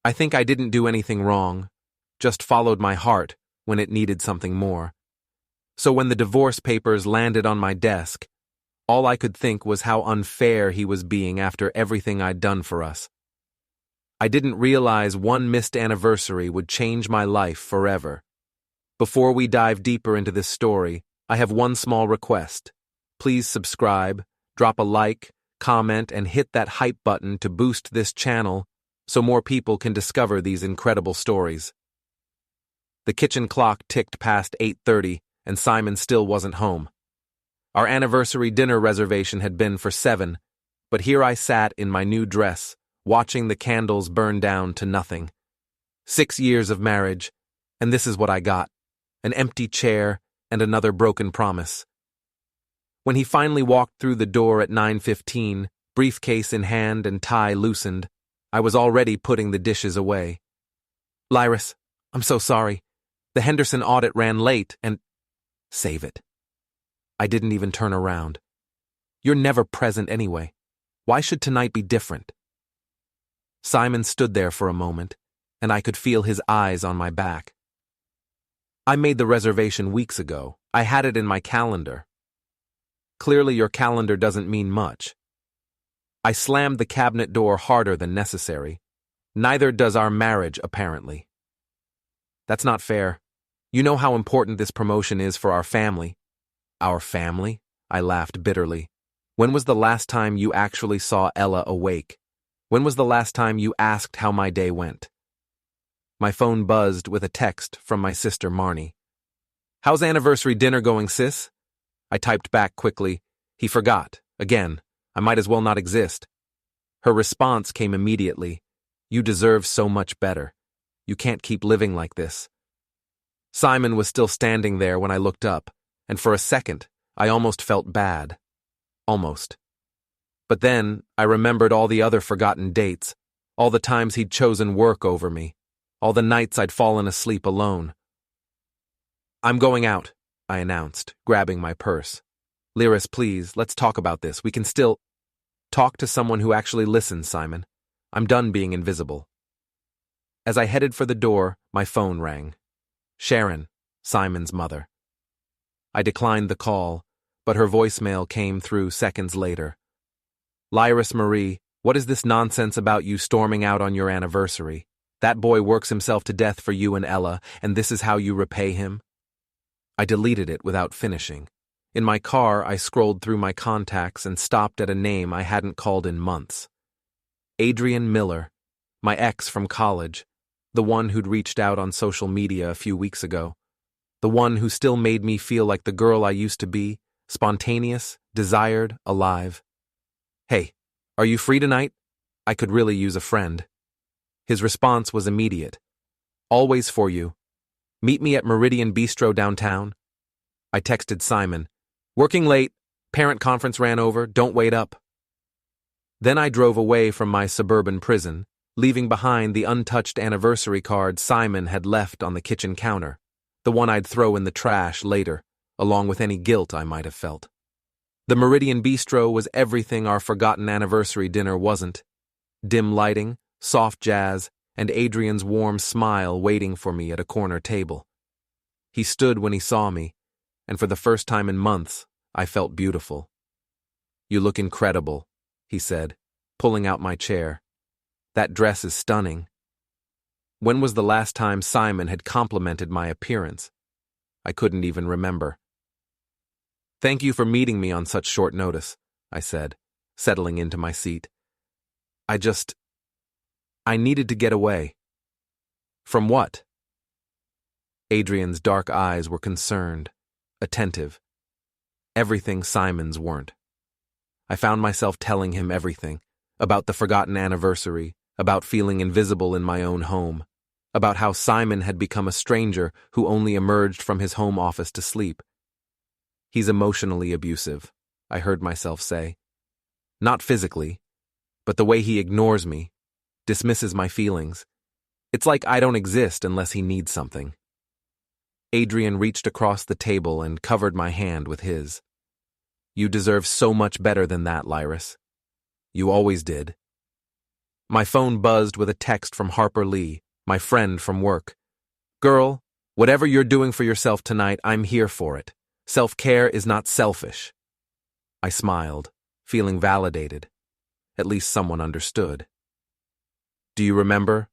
I think I didn't do anything wrong, just followed my heart when it needed something more. So when the divorce papers landed on my desk, all I could think was how unfair he was being after everything I'd done for us. I didn't realize one missed anniversary would change my life forever. Before we dive deeper into this story, I have one small request. Please subscribe, drop a like, comment, and hit that hype button to boost this channel so more people can discover these incredible stories. The kitchen clock ticked past 8:30, and Simon still wasn't home. Our anniversary dinner reservation had been for 7, but here I sat in my new dress, watching the candles burn down to nothing. 6 years of marriage, and this is what I got: an empty chair and another broken promise. When he finally walked through the door at 9:15, briefcase in hand and tie loosened, I was already putting the dishes away. "Lyris, I'm so sorry. The Henderson audit ran late and—" "Save it." I didn't even turn around. "You're never present anyway. Why should tonight be different?" Simon stood there for a moment, and I could feel his eyes on my back. "I made the reservation weeks ago. I had it in my calendar." "Clearly your calendar doesn't mean much." I slammed the cabinet door harder than necessary. "Neither does our marriage, apparently." "That's not fair. You know how important this promotion is for our family." "Our family?" I laughed bitterly. "When was the last time you actually saw Ella awake? When was the last time you asked how my day went?" My phone buzzed with a text from my sister Marnie. "How's anniversary dinner going, sis?" I typed back quickly. He forgot. Again. I might as well not exist. Her response came immediately. "You deserve so much better. You can't keep living like this." Simon was still standing there when I looked up, and for a second, I almost felt bad. Almost. But then, I remembered all the other forgotten dates, all the times he'd chosen work over me, all the nights I'd fallen asleep alone. "I'm going out," I announced, grabbing my purse. "Lyris, please, let's talk about this. We can still—" "Talk to someone who actually listens, Simon. I'm done being invisible." As I headed for the door, my phone rang. Sharon, Simon's mother. I declined the call, but her voicemail came through seconds later. "Lyris Marie, what is this nonsense about you storming out on your anniversary? That boy works himself to death for you and Ella, and this is how you repay him?" I deleted it without finishing. In my car, I scrolled through my contacts and stopped at a name I hadn't called in months. Adrian Miller, my ex from college, the one who'd reached out on social media a few weeks ago, the one who still made me feel like the girl I used to be, spontaneous, desired, alive. "Hey, are you free tonight? I could really use a friend." His response was immediate. "Always for you. Meet me at Meridian Bistro downtown." I texted Simon, "Working late, parent conference ran over, don't wait up." Then I drove away from my suburban prison, leaving behind the untouched anniversary card Simon had left on the kitchen counter, the one I'd throw in the trash later, along with any guilt I might have felt. The Meridian Bistro was everything our forgotten anniversary dinner wasn't. Dim lighting, soft jazz, and Adrian's warm smile waiting for me at a corner table. He stood when he saw me, and for the first time in months, I felt beautiful. "You look incredible," he said, pulling out my chair. "That dress is stunning." When was the last time Simon had complimented my appearance? I couldn't even remember. "Thank you for meeting me on such short notice," I said, settling into my seat. I needed to get away." "From what?" Adrian's dark eyes were concerned, attentive. Everything Simon's weren't. I found myself telling him everything, about the forgotten anniversary, about feeling invisible in my own home, about how Simon had become a stranger who only emerged from his home office to sleep. "He's emotionally abusive," I heard myself say. "Not physically, but the way he ignores me, dismisses my feelings. It's like I don't exist unless he needs something." Adrian reached across the table and covered my hand with his. "You deserve so much better than that, Lyris. You always did." My phone buzzed with a text from Harper Lee, my friend from work. "Girl, whatever you're doing for yourself tonight, I'm here for it. Self-care is not selfish." I smiled, feeling validated. At least someone understood. "Do you remember?"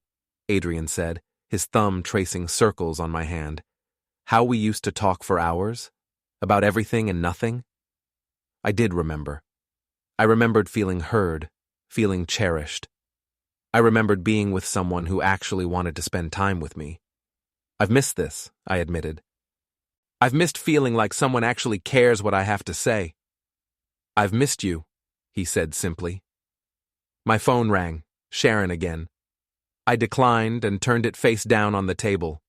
Adrian said, his thumb tracing circles on my hand. "How we used to talk for hours? About everything and nothing?" I did remember. I remembered feeling heard, feeling cherished. I remembered being with someone who actually wanted to spend time with me. "I've missed this," I admitted. "I've missed feeling like someone actually cares what I have to say." "I've missed you," he said simply. My phone rang, Sharon again. I declined and turned it face down on the table.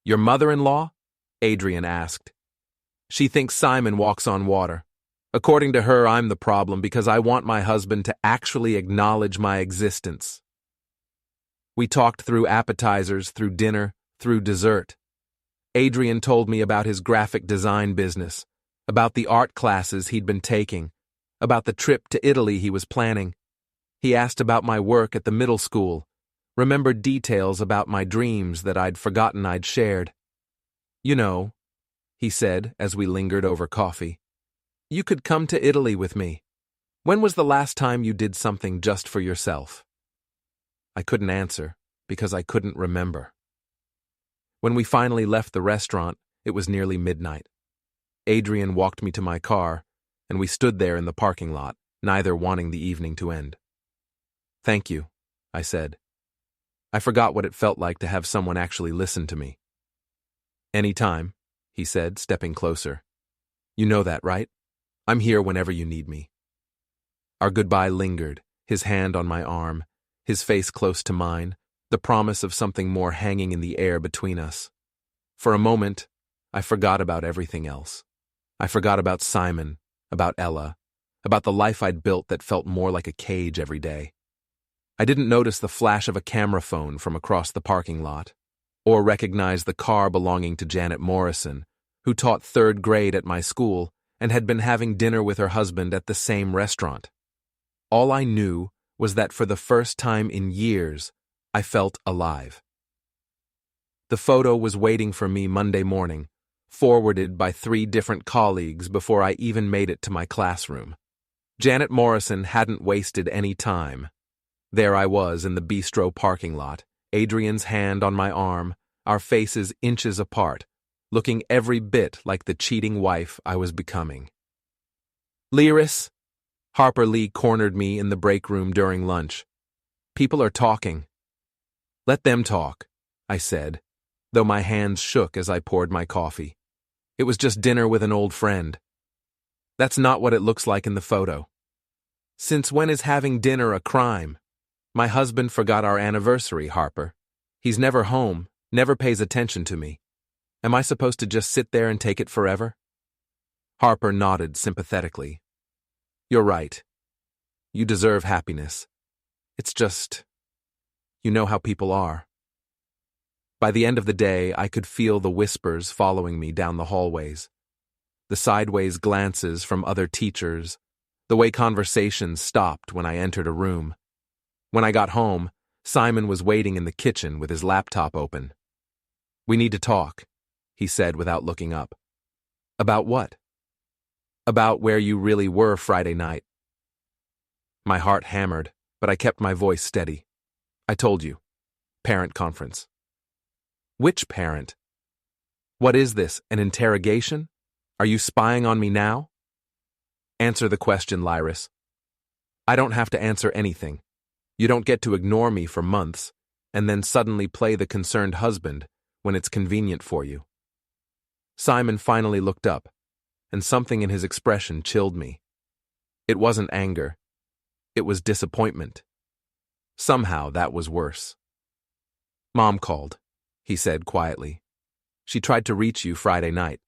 "Your mother-in-law?" Adrian asked. "She thinks Simon walks on water. According to her, I'm the problem because I want my husband to actually acknowledge my existence." We talked through appetizers, through dinner, through dessert. Adrian told me about his graphic design business, about the art classes he'd been taking, about the trip to Italy he was planning. He asked about my work at the middle school, remembered details about my dreams that I'd forgotten I'd shared. "You know," he said as we lingered over coffee, "you could come to Italy with me. When was the last time you did something just for yourself?" I couldn't answer because I couldn't remember. When we finally left the restaurant, it was nearly midnight. Adrian walked me to my car, and we stood there in the parking lot, neither wanting the evening to end. "Thank you," I said. I forgot what it felt like to have someone actually listen to me. "Anytime," he said, stepping closer. "You know that, right? I'm here whenever you need me." Our goodbye lingered, his hand on my arm, his face close to mine, the promise of something more hanging in the air between us. For a moment, I forgot about everything else. I forgot about Simon, about Ella, about the life I'd built that felt more like a cage every day. I didn't notice the flash of a camera phone from across the parking lot, or recognize the car belonging to Janet Morrison, who taught 3rd grade at my school and had been having dinner with her husband at the same restaurant. All I knew was that for the first time in years, I felt alive. The photo was waiting for me Monday morning, forwarded by 3 different colleagues before I even made it to my classroom. Janet Morrison hadn't wasted any time. There I was in the bistro parking lot, Adrian's hand on my arm, our faces inches apart, looking every bit like the cheating wife I was becoming. "Lyris," Harper Lee cornered me in the break room during lunch. "People are talking." "Let them talk," I said, though my hands shook as I poured my coffee. "It was just dinner with an old friend." "That's not what it looks like in the photo." "Since when is having dinner a crime? My husband forgot our anniversary, Harper. He's never home, never pays attention to me. Am I supposed to just sit there and take it forever?" Harper nodded sympathetically. "You're right. You deserve happiness. It's just, you know how people are." By the end of the day, I could feel the whispers following me down the hallways, the sideways glances from other teachers, the way conversations stopped when I entered a room. When I got home, Simon was waiting in the kitchen with his laptop open. "We need to talk," he said without looking up. "About what?" "About where you really were Friday night." My heart hammered, but I kept my voice steady. "I told you. Parent conference." "Which parent? What is this, an interrogation? Are you spying on me now?" "Answer the question, Lyris." "I don't have to answer anything. You don't get to ignore me for months, and then suddenly play the concerned husband when it's convenient for you." Simon finally looked up, and something in his expression chilled me. It wasn't anger. It was disappointment. Somehow that was worse. "Mom called," he said quietly. "She tried to reach you Friday night.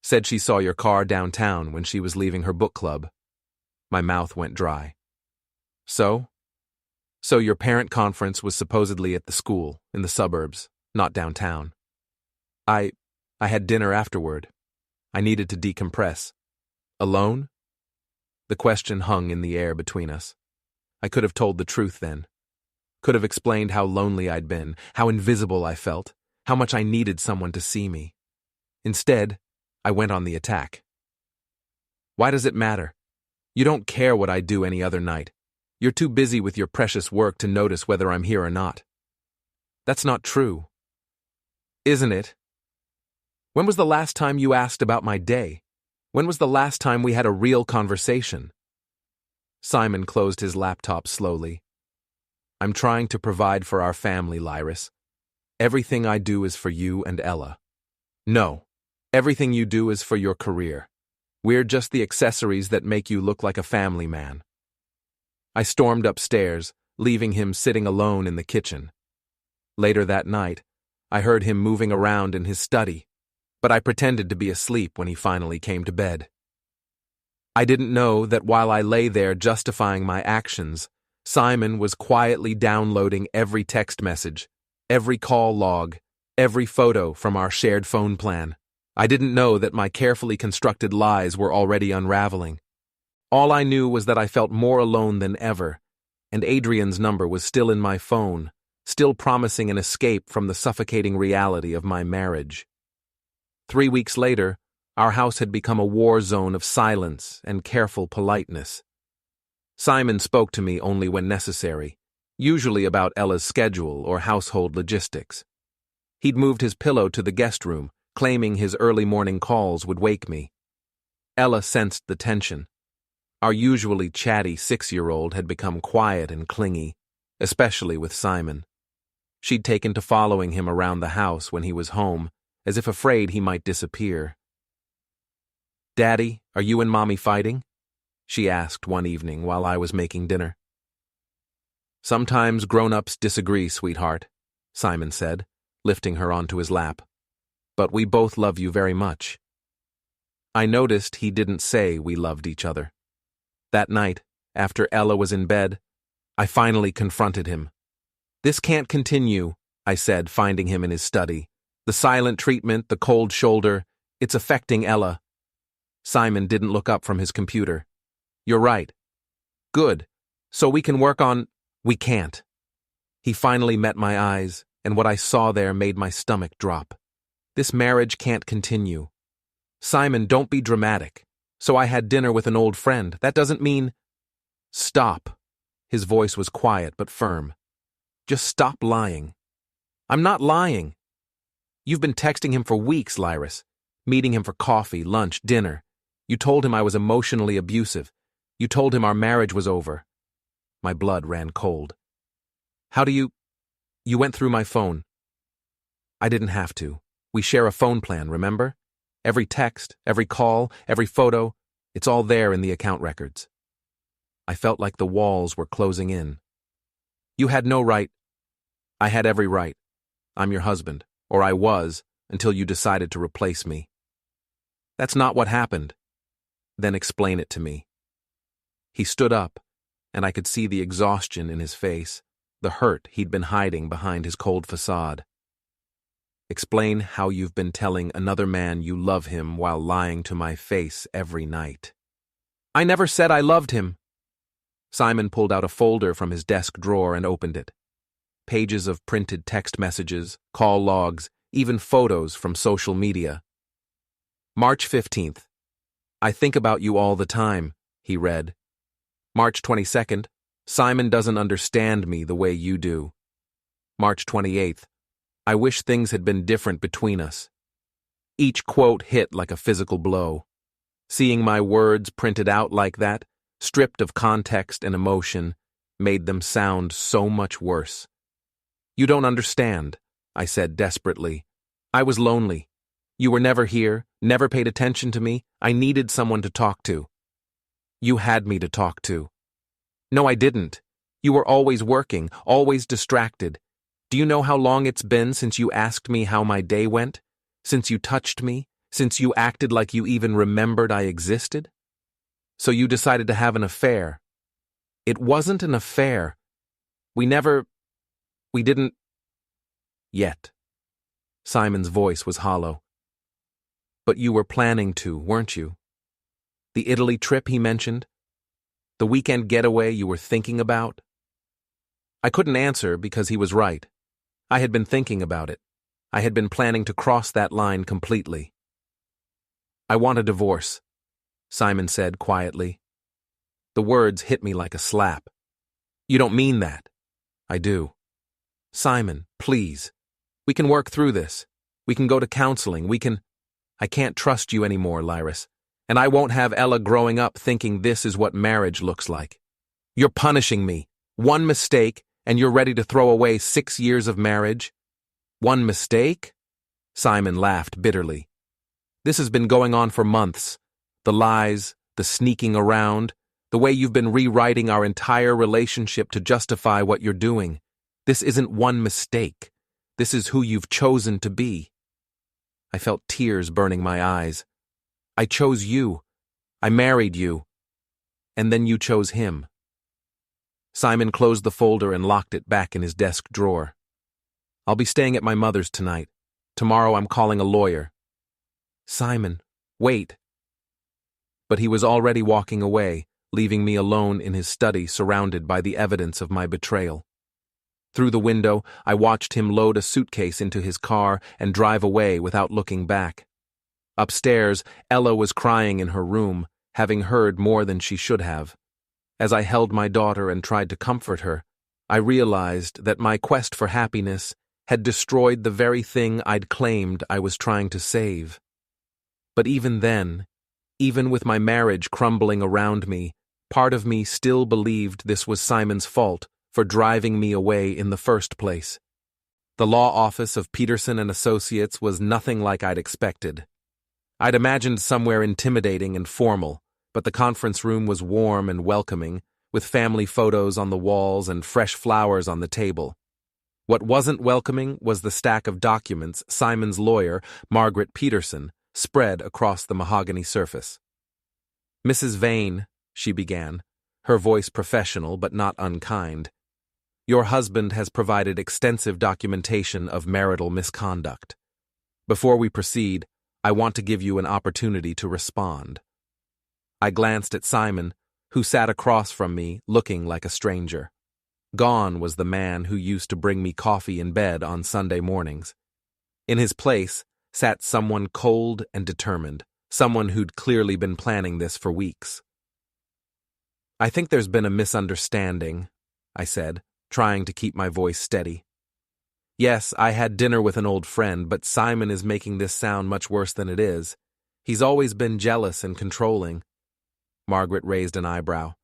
Said she saw your car downtown when she was leaving her book club." My mouth went dry. So your parent conference was supposedly at the school, in the suburbs, not downtown. I had dinner afterward. I needed to decompress. Alone? The question hung in the air between us. I could have told the truth then. Could have explained how lonely I'd been, how invisible I felt, how much I needed someone to see me. Instead, I went on the attack. Why does it matter? You don't care what I do any other night. You're too busy with your precious work to notice whether I'm here or not. That's not true. Isn't it? When was the last time you asked about my day? When was the last time we had a real conversation? Simon closed his laptop slowly. I'm trying to provide for our family, Lyris. Everything I do is for you and Ella. No, everything you do is for your career. We're just the accessories that make you look like a family man. I stormed upstairs, leaving him sitting alone in the kitchen. Later that night, I heard him moving around in his study, but I pretended to be asleep when he finally came to bed. I didn't know that while I lay there justifying my actions, Simon was quietly downloading every text message, every call log, every photo from our shared phone plan. I didn't know that my carefully constructed lies were already unraveling. All I knew was that I felt more alone than ever, and Adrian's number was still in my phone, still promising an escape from the suffocating reality of my marriage. 3 weeks later, our house had become a war zone of silence and careful politeness. Simon spoke to me only when necessary, usually about Ella's schedule or household logistics. He'd moved his pillow to the guest room, claiming his early morning calls would wake me. Ella sensed the tension. Our usually chatty 6-year-old had become quiet and clingy, especially with Simon. She'd taken to following him around the house when he was home, as if afraid he might disappear. "Daddy, are you and Mommy fighting?" she asked one evening while I was making dinner. "Sometimes grown-ups disagree, sweetheart," Simon said, lifting her onto his lap. "But we both love you very much." I noticed he didn't say we loved each other. That night, after Ella was in bed, I finally confronted him. "This can't continue," I said, finding him in his study. "The silent treatment, the cold shoulder, it's affecting Ella." Simon didn't look up from his computer. "You're right." "Good. So we can work on—" "We can't." He finally met my eyes, and what I saw there made my stomach drop. "This marriage can't continue." "Simon, don't be dramatic. So I had dinner with an old friend. That doesn't mean—" "Stop." His voice was quiet but firm. "Just stop lying." "I'm not lying." "You've been texting him for weeks, Lyris. Meeting him for coffee, lunch, dinner. You told him I was emotionally abusive. You told him our marriage was over." My blood ran cold. "How do you— You went through my phone." "I didn't have to. We share a phone plan, remember? Every text, every call, every photo, it's all there in the account records." I felt like the walls were closing in. "You had no right—" "I had every right. I'm your husband, or I was, until you decided to replace me." "That's not what happened." "Then explain it to me." He stood up, and I could see the exhaustion in his face, the hurt he'd been hiding behind his cold facade. "Explain how you've been telling another man you love him while lying to my face every night." "I never said I loved him." Simon pulled out a folder from his desk drawer and opened it. Pages of printed text messages, call logs, even photos from social media. "March 15th. I think about you all the time," he read. "March 22nd. Simon doesn't understand me the way you do." March 28th. "I wish things had been different between us." Each quote hit like a physical blow. Seeing my words printed out like that, stripped of context and emotion, made them sound so much worse. "You don't understand," I said desperately. "I was lonely. You were never here, never paid attention to me. I needed someone to talk to." "You had me to talk to." "No, I didn't. You were always working, always distracted. Do you know how long it's been since you asked me how my day went? Since you touched me? Since you acted like you even remembered I existed? So you decided to have an affair." "It wasn't an affair. We didn't— Yet." Simon's voice was hollow. "But you were planning to, weren't you? The Italy trip he mentioned? The weekend getaway you were thinking about?" I couldn't answer because he was right. I had been thinking about it. I had been planning to cross that line completely. "I want a divorce," Simon said quietly. The words hit me like a slap. "You don't mean that." "I do." "Simon, please. We can work through this. We can go to counseling. I can't trust you anymore, Lyris. And I won't have Ella growing up thinking this is what marriage looks like. You're punishing me. One mistake, and you're ready to throw away 6 years of marriage?" "One mistake?" Simon laughed bitterly. "This has been going on for months. The lies, the sneaking around, the way you've been rewriting our entire relationship to justify what you're doing. This isn't one mistake. This is who you've chosen to be." I felt tears burning my eyes. "I chose you. I married you. And then you chose him." Simon closed the folder and locked it back in his desk drawer. "I'll be staying at my mother's tonight. Tomorrow I'm calling a lawyer." "Simon, wait." But he was already walking away, leaving me alone in his study surrounded by the evidence of my betrayal. Through the window, I watched him load a suitcase into his car and drive away without looking back. Upstairs, Ella was crying in her room, having heard more than she should have. As I held my daughter and tried to comfort her, I realized that my quest for happiness had destroyed the very thing I'd claimed I was trying to save. But even then, even with my marriage crumbling around me, part of me still believed this was Simon's fault for driving me away in the first place. The law office of Peterson and Associates was nothing like I'd expected. I'd imagined somewhere intimidating and formal, but the conference room was warm and welcoming, with family photos on the walls and fresh flowers on the table. What wasn't welcoming was the stack of documents Simon's lawyer, Margaret Peterson, spread across the mahogany surface. "Mrs. Vane," she began, her voice professional but not unkind, "your husband has provided extensive documentation of marital misconduct. Before we proceed, I want to give you an opportunity to respond." I glanced at Simon, who sat across from me, looking like a stranger. Gone was the man who used to bring me coffee in bed on Sunday mornings. In his place sat someone cold and determined, someone who'd clearly been planning this for weeks. "I think there's been a misunderstanding," I said, trying to keep my voice steady. "Yes, I had dinner with an old friend, but Simon is making this sound much worse than it is. He's always been jealous and controlling." Margaret raised an eyebrow.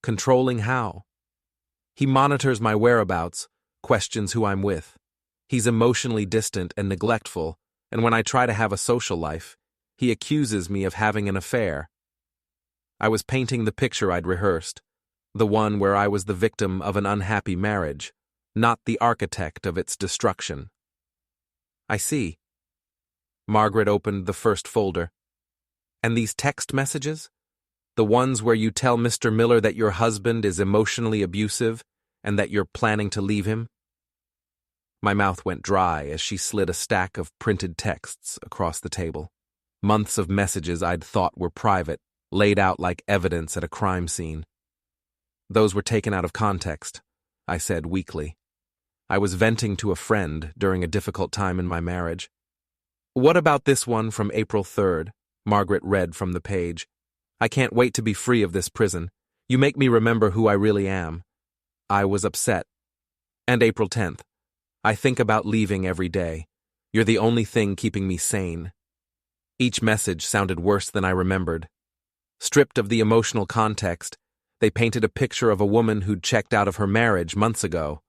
"Controlling how?" "He monitors my whereabouts, questions who I'm with. He's emotionally distant and neglectful, and when I try to have a social life, he accuses me of having an affair." I was painting the picture I'd rehearsed, the one where I was the victim of an unhappy marriage, not the architect of its destruction. "I see." Margaret opened the first folder. "And these text messages? The ones where you tell Mr. Miller that your husband is emotionally abusive and that you're planning to leave him?" My mouth went dry as she slid a stack of printed texts across the table. Months of messages I'd thought were private, laid out like evidence at a crime scene. "Those were taken out of context," I said weakly. I was venting to a friend during a difficult time in my marriage. "What about this one from April 3rd? Margaret read from the page. "I can't wait to be free of this prison. You make me remember who I really am. I was upset." And April 10th. "I think about leaving every day. You're the only thing keeping me sane." Each message sounded worse than I remembered. Stripped of the emotional context, they painted a picture of a woman who'd checked out of her marriage months ago.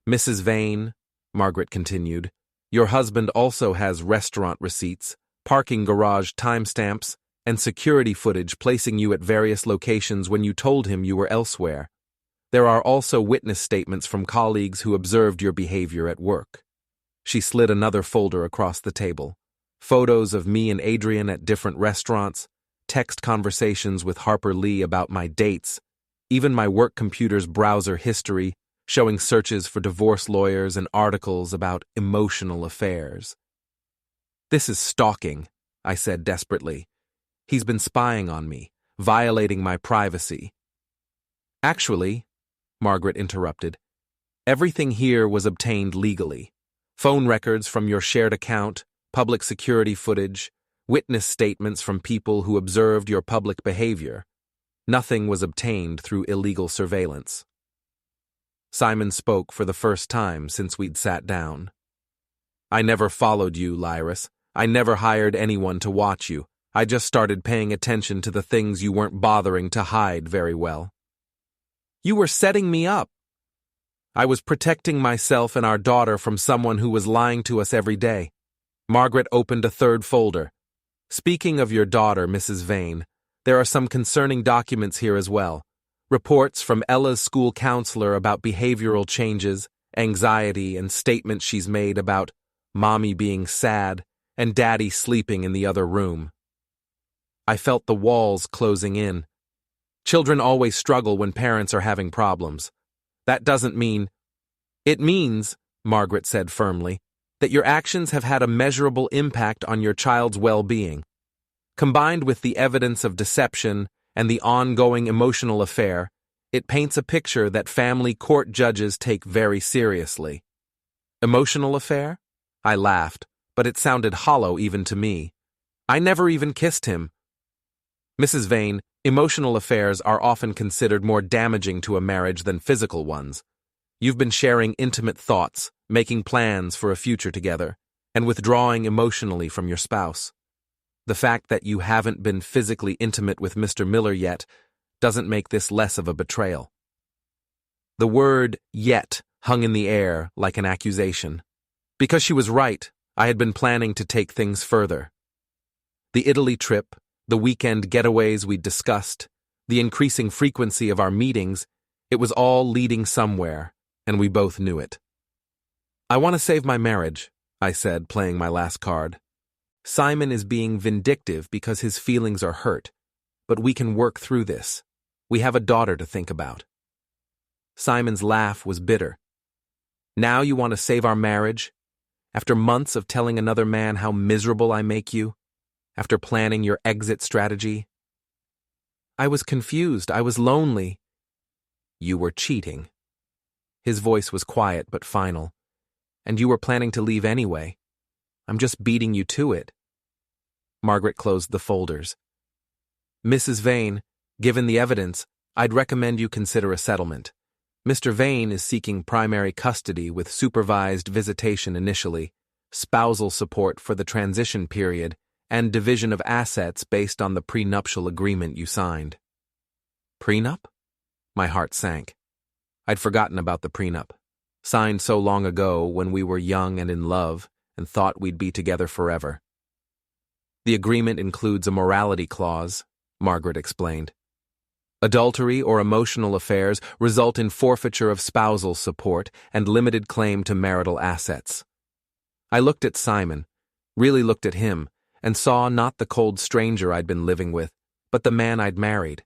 "Mrs. Vane," Margaret continued, "your husband also has restaurant receipts, parking garage timestamps, and security footage placing you at various locations when you told him you were elsewhere. There are also witness statements from colleagues who observed your behavior at work." She slid another folder across the table. Photos of me and Adrian at different restaurants, text conversations with Harper Lee about my dates, even my work computer's browser history showing searches for divorce lawyers and articles about emotional affairs. "This is stalking," I said desperately. "He's been spying on me, violating my privacy." "Actually," Margaret interrupted, Everything here was obtained legally. Phone records from your shared account, public security footage, witness statements from people who observed your public behavior. Nothing was obtained through illegal surveillance. Simon spoke for the first time since we'd sat down. I never followed you, Lyris. I never hired anyone to watch you. I just started paying attention to the things you weren't bothering to hide very well. You were setting me up. I was protecting myself and our daughter from someone who was lying to us every day. Margaret opened a third folder. Speaking of your daughter, Mrs. Vane, there are some concerning documents here as well. Reports from Ella's school counselor about behavioral changes, anxiety, and statements she's made about Mommy being sad and Daddy sleeping in the other room. I felt the walls closing in. Children always struggle when parents are having problems. That doesn't mean... It means, Margaret said firmly, that your actions have had a measurable impact on your child's well-being. Combined with the evidence of deception and the ongoing emotional affair, it paints a picture that family court judges take very seriously. Emotional affair? I laughed, but it sounded hollow even to me. I never even kissed him. Mrs. Vane, emotional affairs are often considered more damaging to a marriage than physical ones. You've been sharing intimate thoughts, making plans for a future together, and withdrawing emotionally from your spouse. The fact that you haven't been physically intimate with Mr. Miller yet doesn't make this less of a betrayal. The word yet hung in the air like an accusation. Because she was right, I had been planning to take things further. The Italy trip, the weekend getaways we'd discussed, the increasing frequency of our meetings, it was all leading somewhere, and we both knew it. I want to save my marriage, I said, playing my last card. Simon is being vindictive because his feelings are hurt, but we can work through this. We have a daughter to think about. Simon's laugh was bitter. Now you want to save our marriage? After months of telling another man how miserable I make you? After planning your exit strategy? I was confused. I was lonely. You were cheating. His voice was quiet but final. And you were planning to leave anyway. I'm just beating you to it. Margaret closed the folders. Mrs. Vane, given the evidence, I'd recommend you consider a settlement. Mr. Vane is seeking primary custody with supervised visitation initially, spousal support for the transition period, and division of assets based on the prenuptial agreement you signed. Prenup? My heart sank. I'd forgotten about the prenup, signed so long ago when we were young and in love and thought we'd be together forever. The agreement includes a morality clause, Margaret explained. Adultery or emotional affairs result in forfeiture of spousal support and limited claim to marital assets. I looked at Simon, really looked at him, and saw not the cold stranger I'd been living with, but the man I'd married.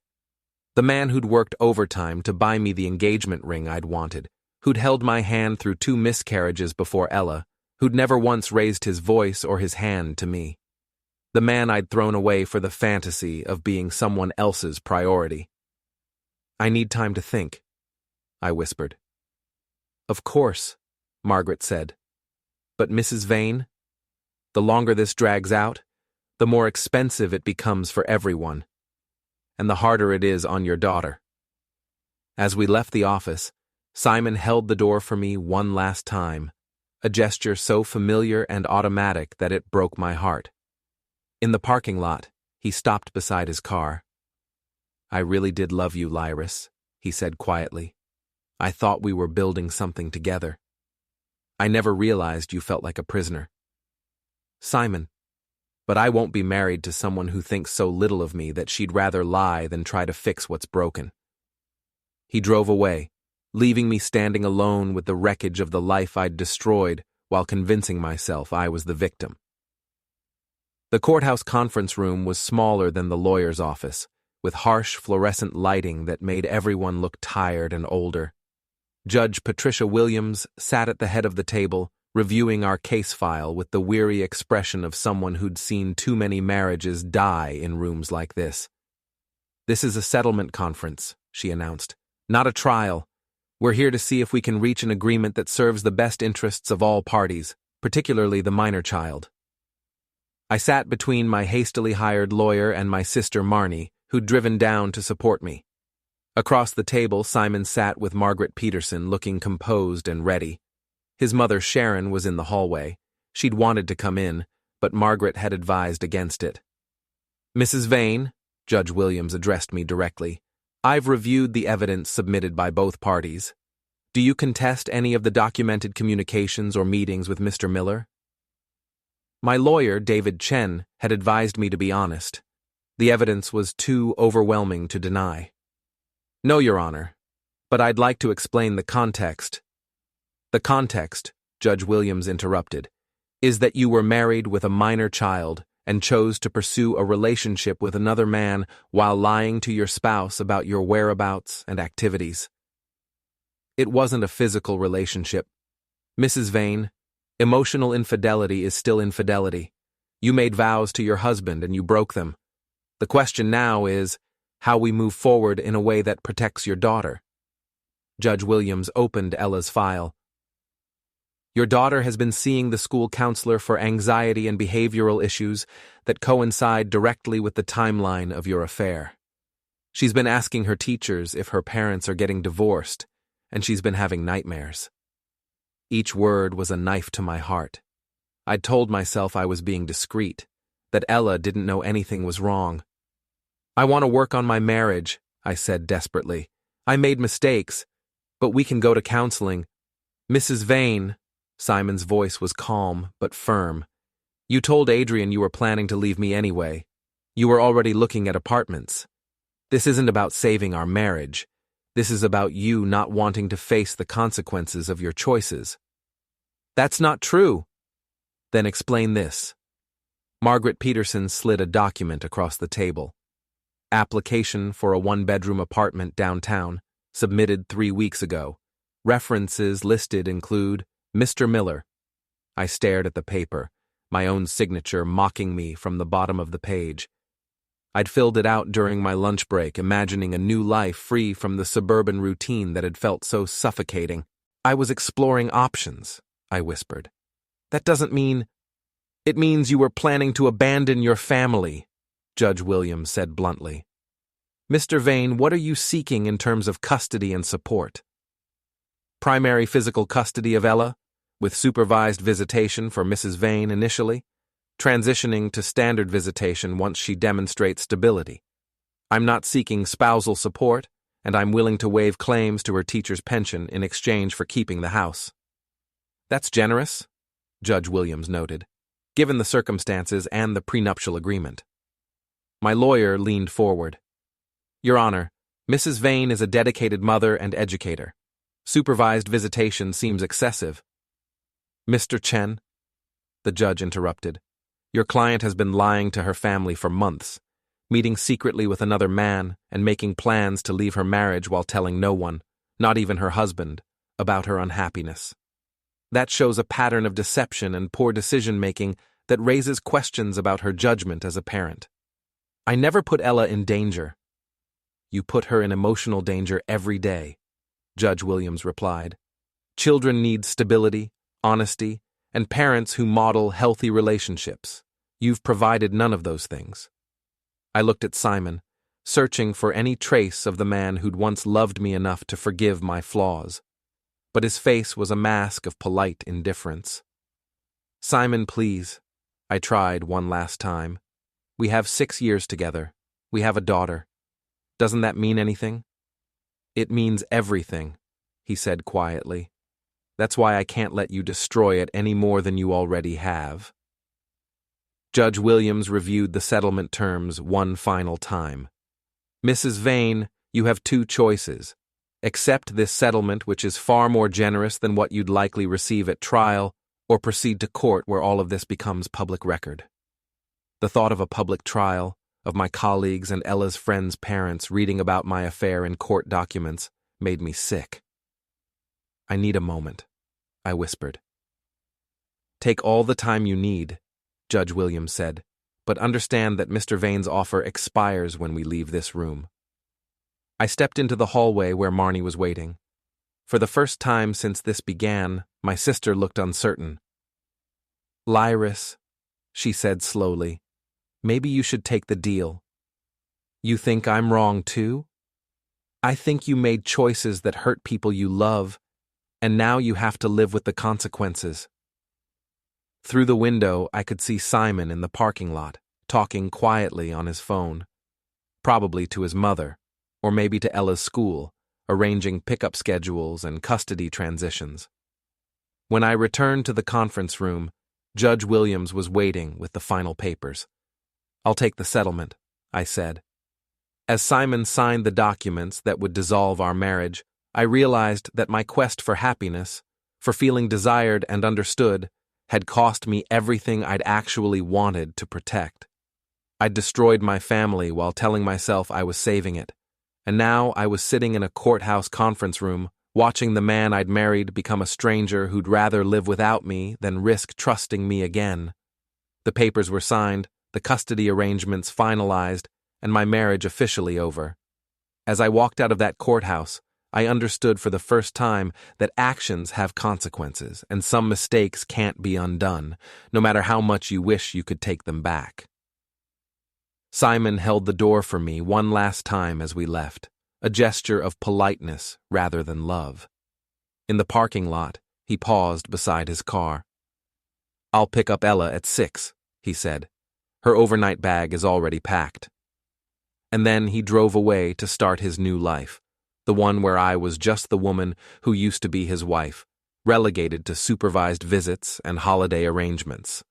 The man who'd worked overtime to buy me the engagement ring I'd wanted, who'd held my hand through 2 miscarriages before Ella, who'd never once raised his voice or his hand to me. The man I'd thrown away for the fantasy of being someone else's priority. I need time to think, I whispered. Of course, Margaret said. But Mrs. Vane, the longer this drags out, the more expensive it becomes for everyone, and the harder it is on your daughter. As we left the office, Simon held the door for me one last time, a gesture so familiar and automatic that it broke my heart. In the parking lot, he stopped beside his car. I really did love you, Lyris, he said quietly. I thought we were building something together. I never realized you felt like a prisoner. Simon, but I won't be married to someone who thinks so little of me that she'd rather lie than try to fix what's broken. He drove away, leaving me standing alone with the wreckage of the life I'd destroyed while convincing myself I was the victim. The courthouse conference room was smaller than the lawyer's office, with harsh fluorescent lighting that made everyone look tired and older. Judge Patricia Williams sat at the head of the table, reviewing our case file with the weary expression of someone who'd seen too many marriages die in rooms like this. This is a settlement conference, she announced, not a trial. We're here to see if we can reach an agreement that serves the best interests of all parties, particularly the minor child. I sat between my hastily hired lawyer and my sister Marnie, who'd driven down to support me. Across the table, Simon sat with Margaret Peterson, looking composed and ready. His mother Sharon was in the hallway. She'd wanted to come in, but Margaret had advised against it. "Mrs. Vane," Judge Williams addressed me directly, "I've reviewed the evidence submitted by both parties. Do you contest any of the documented communications or meetings with Mr. Miller?" My lawyer, David Chen, had advised me to be honest. The evidence was too overwhelming to deny. "No, Your Honor, but I'd like to explain the context." "The context," Judge Williams interrupted, "is that you were married with a minor child and chose to pursue a relationship with another man while lying to your spouse about your whereabouts and activities. It wasn't a physical relationship. Mrs. Vane, emotional infidelity is still infidelity. You made vows to your husband and you broke them. The question now is how we move forward in a way that protects your daughter." Judge Williams opened Ella's file. "Your daughter has been seeing the school counselor for anxiety and behavioral issues that coincide directly with the timeline of your affair. She's been asking her teachers if her parents are getting divorced, and she's been having nightmares." Each word was a knife to my heart. I'd told myself I was being discreet, that Ella didn't know anything was wrong. "I want to work on my marriage," I said desperately. "I made mistakes, but we can go to counseling." "Mrs. Vane," Simon's voice was calm but firm, "you told Adrian you were planning to leave me anyway. You were already looking at apartments. This isn't about saving our marriage. This is about you not wanting to face the consequences of your choices." "That's not true." "Then explain this." Margaret Peterson slid a document across the table. "Application for a one-bedroom apartment downtown, submitted 3 weeks ago. References listed include Mr. Miller." I stared at the paper, my own signature mocking me from the bottom of the page. I'd filled it out during my lunch break, imagining a new life free from the suburban routine that had felt so suffocating. "I was exploring options," I whispered. "That doesn't mean—" "It means you were planning to abandon your family," Judge Williams said bluntly. "Mr. Vane, what are you seeking in terms of custody and support?" "Primary physical custody of Ella, with supervised visitation for Mrs. Vane initially, transitioning to standard visitation once she demonstrates stability. I'm not seeking spousal support, and I'm willing to waive claims to her teacher's pension in exchange for keeping the house." "That's generous," Judge Williams noted, "given the circumstances and the prenuptial agreement." My lawyer leaned forward. "Your Honor, Mrs. Vane is a dedicated mother and educator. Supervised visitation seems excessive." "Mr. Chen," the judge interrupted, "your client has been lying to her family for months, meeting secretly with another man and making plans to leave her marriage while telling no one, not even her husband, about her unhappiness. That shows a pattern of deception and poor decision-making that raises questions about her judgment as a parent. I never put Ella in danger." "You put her in emotional danger every day," Judge Williams replied. "Children need stability, honesty, and parents who model healthy relationships. You've provided none of those things." I looked at Simon, searching for any trace of the man who'd once loved me enough to forgive my flaws. But his face was a mask of polite indifference. "Simon, please," I tried one last time. "We have 6 years together. We have a daughter. Doesn't that mean anything?" "It means everything," he said quietly. "That's why I can't let you destroy it any more than you already have." Judge Williams reviewed the settlement terms one final time. "Mrs. Vane, you have 2 choices. Accept this settlement, which is far more generous than what you'd likely receive at trial, or proceed to court where all of this becomes public record." The thought of a public trial, of my colleagues and Ella's friends' parents reading about my affair in court documents, made me sick. "I need a moment," I whispered. "Take all the time you need," Judge Williams said, "but understand that Mr. Vane's offer expires when we leave this room." I stepped into the hallway where Marnie was waiting. For the first time since this began, my sister looked uncertain. "Lyris," she said slowly, "maybe you should take the deal. You think I'm wrong too? I think you made choices that hurt people you love, and now you have to live with the consequences." Through the window, I could see Simon in the parking lot, talking quietly on his phone. Probably to his mother, or maybe to Ella's school, arranging pickup schedules and custody transitions. When I returned to the conference room, Judge Williams was waiting with the final papers. "I'll take the settlement," I said. As Simon signed the documents that would dissolve our marriage, I realized that my quest for happiness, for feeling desired and understood, had cost me everything I'd actually wanted to protect. I'd destroyed my family while telling myself I was saving it, and now I was sitting in a courthouse conference room, watching the man I'd married become a stranger who'd rather live without me than risk trusting me again. The papers were signed, the custody arrangements finalized, and my marriage officially over. As I walked out of that courthouse, I understood for the first time that actions have consequences, and some mistakes can't be undone, no matter how much you wish you could take them back. Simon held the door for me one last time as we left, a gesture of politeness rather than love. In the parking lot, he paused beside his car. "I'll pick up Ella at 6, he said. "Her overnight bag is already packed." And then he drove away to start his new life, the one where I was just the woman who used to be his wife, relegated to supervised visits and holiday arrangements,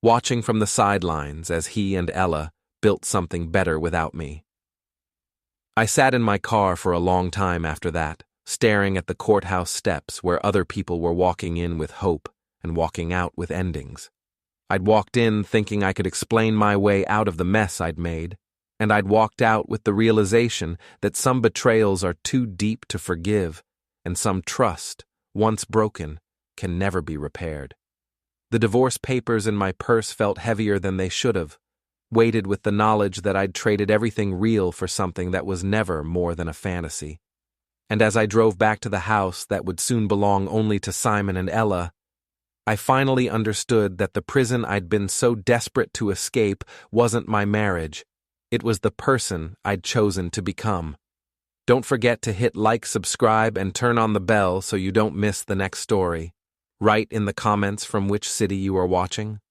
watching from the sidelines as he and Ella built something better without me. I sat in my car for a long time after that, staring at the courthouse steps where other people were walking in with hope and walking out with endings. I'd walked in thinking I could explain my way out of the mess I'd made, and I'd walked out with the realization that some betrayals are too deep to forgive, and some trust, once broken, can never be repaired. The divorce papers in my purse felt heavier than they should have, weighted with the knowledge that I'd traded everything real for something that was never more than a fantasy. And as I drove back to the house that would soon belong only to Simon and Ella, I finally understood that the prison I'd been so desperate to escape wasn't my marriage. It was the person I'd chosen to become. Don't forget to hit like, subscribe, and turn on the bell so you don't miss the next story. Write in the comments from which city you are watching.